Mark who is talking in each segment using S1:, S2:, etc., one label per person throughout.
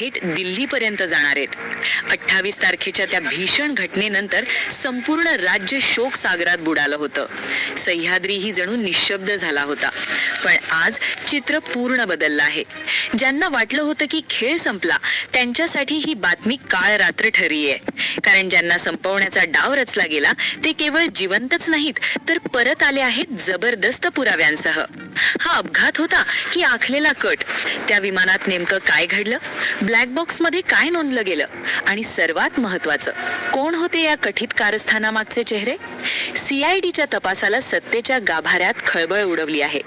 S1: थेट दिल्लीपर्यंत जाणार आहेत. 28 तारखेच्या त्या भीषण घटनेनंतर संपूर्ण राज्य शोक सागरात बुडालं होतं. सह्याद्रीही जणू निशब्द झाला होता. पण आज चित्र पूर्ण बदललं आहे. ज्यांना वाटलं होतं की खेळ संपला, त्यांच्यासाठी ही बातमी काळ रात्र ठरली आहे. कारण ज्यांना संपवण्याचा डाव रचला गेला, ते केवळ जिवंतच नाहीत, तर परत आले आहेत जबरदस्त पुराव्यांसह. हा अपघात होता की आखलेला कट? त्या विमानात नेमकं काय घडलं? ब्लॅक बॉक्स मध्ये काय नोंदलं गेलं? आणि सर्वात महत्वाचं, कोण होते या कथित कारस्थानामागचे चेहरे? CIDच्या तपासाला सत्तेच्या गाभाऱ्यात खळबळ उडवली आहे.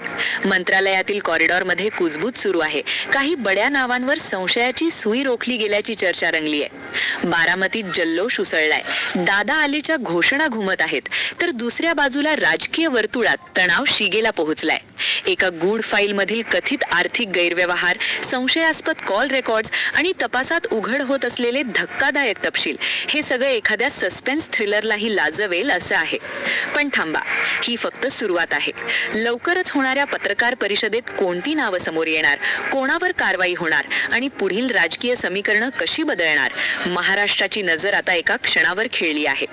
S1: मंत्रालयातील कॉरिडॉरमध्ये कुजबूज सुरू आहे. काही बड्या नावांवर संशयाची सुई रोखली गेल्याची चर्चा रंगली आहे. बारामतीत जल्लोष उसळलाय. दादा आलेच्या घोषणा घुमत आहेत, तर दुसऱ्या बाजूला राजकीय वर्तुळात तणाव शिगेला पोहोचलाय. एका गूढ फाईल मधील कथित आर्थिक गैरव्यवहार, संशयास्पद कॉल रेकॉर्ड्स आणि तपासात उघड होत असलेले धक्कादायक तपशील, हे सगळं एखाद्या सस्पेन्स थ्रिलरलाही लाजवेल असं आहे. पण थांबा, ही फक्त सुरुवात आहे. लवकरच होणाऱ्या पत्रकार परिषदेत कोणती नावं समोर येणार, कोणावर कारवाई होणार आणि पुढील राजकीय समीकरणं कशी बदलणार, महाराष्ट्राची नजर आता एका क्षणावर खेळली आहे.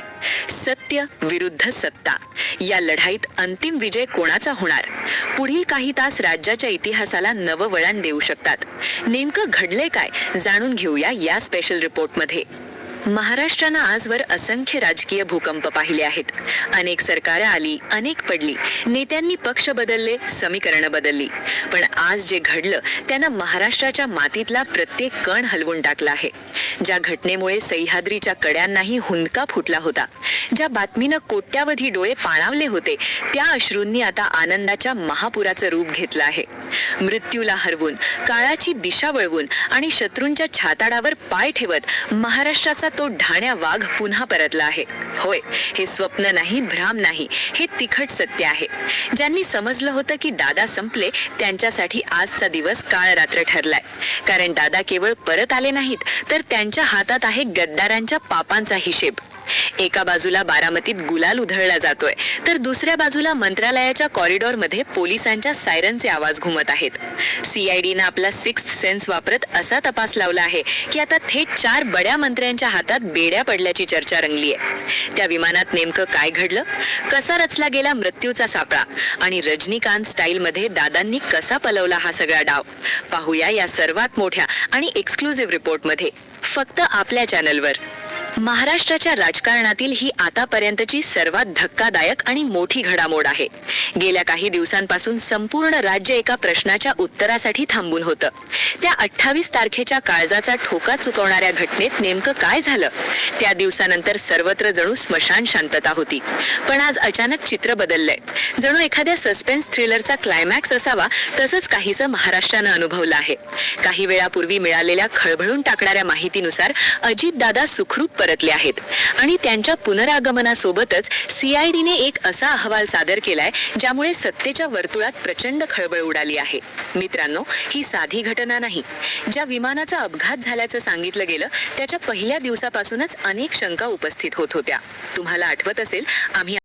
S1: सत्य विरुद्ध सत्ता या लढाईत अंतिम विजय कोणाचा होणार? पुढील काही तास राज्याच्या इतिहासाला नवं वळण देऊ शकतात. नेमकं घडले काय, जाणून घेऊया या स्पेशल रिपोर्टमध्ये. महाराष्ट्रानं आजवर असंख्य राजकीय भूकंप पाहिले आहेत. अनेक सरकारे आली, अनेक पडली, नेत्यांनी पक्ष बदलले, समीकरणं बदलली. पण आज जे घडलं त्यानं महाराष्ट्राच्या मातीतला प्रत्येक कण हलवून टाकला आहे. ज्या घटनेमुळे सह्याद्रीच्या कड्यांनाही हुंदका फुटला होता, ज्या बातमीनं कोट्यावधी डोळे पाणावले होते, त्या अश्रूंनी आता आनंदाच्या महापुराचं रूप घेतलं आहे. मृत्यूला हरवून, काळाची दिशा वळवून आणि शत्रूंच्या छाताडावर पाय ठेवत महाराष्ट्राचा तो ढाण्या वाघ पुन्हा परतला आहे. होय, हे स्वप्न नाही, भ्राम नाही, हे तिखट सत्य आहे. ज्यांनी समजलं होतं की दादा संपले, त्यांच्यासाठी आजचा दिवस काळ रात्र ठरलाय. कारण दादा केवळ परत आले नाहीत, तर त्यांच्या हातात आहे गद्दारांच्या पापांचा हिशेब. एका बाजूला बारामतीत गुलाल उधळला जातोय, तर दुसऱ्या बाजूला मंत्रालयाच्या कॉरिडॉरमध्ये पोलिसांच्या सायरनचे आवाज घुमत आहेत. CIDनं आपला सिक्स्थ सेन्स वापरत असा तपास लावला आहे की आता थेट 4 बड्या मंत्र्यांच्या हातात बेड्या पडल्याची चर्चा रंगली आहे. त्या विमानात नेमकं काय घडलं? कसा रचला गेला मृत्यूचा सापळा? आणि रजनीकांत स्टाईलमध्ये दादांनी कसा पलवला हा सगळा डाव? पाहूया या सर्वात मोठ्या आणि एक्सक्लुझिव्ह रिपोर्टमध्ये, फक्त आपल्या चॅनलवर. महाराष्ट्राच्या राजकारणातील ही आतापर्यंतची सर्वात धक्कादायक आणि मोठी घडामोड आहे. गेल्या काही दिवसांपासून संपूर्ण राज्य एका प्रश्नाच्या उत्तरासाठी थांबून होतं. त्या 28 तारखेच्या काळजाचा ठोका चुकवणाऱ्या घटनेत नेमकं काय झालं? त्या दिवसानंतर सर्वत्र जणू स्मशान शांतता होती. पण आज अचानक चित्र बदललंय. जणू एखाद्या सस्पेन्स थ्रिलरचा क्लायमॅक्स असावा, तसंच काहीसं महाराष्ट्रानं अनुभवलं आहे. काही वेळापूर्वी मिळालेल्या खळबळून टाकणाऱ्या माहितीनुसार अजितदादा सुखरूप परतले आहेत आणि त्यांच्या पुनरागमनासोबतच CIDने एक असा अहवाल सादर केलाय, ज्यामुळे सत्तेच्या वर्तुळात प्रचंड खळबळ उडाली आहे. मित्रांनो, ही साधी घटना नाही. ज्या विमानाचा अपघात झाल्याचं सांगितलं गेलं, त्याच्या पहिल्या दिवसापासूनच अनेक शंका उपस्थित होत होत्या. तुम्हाला आठवत असेल, आम्ही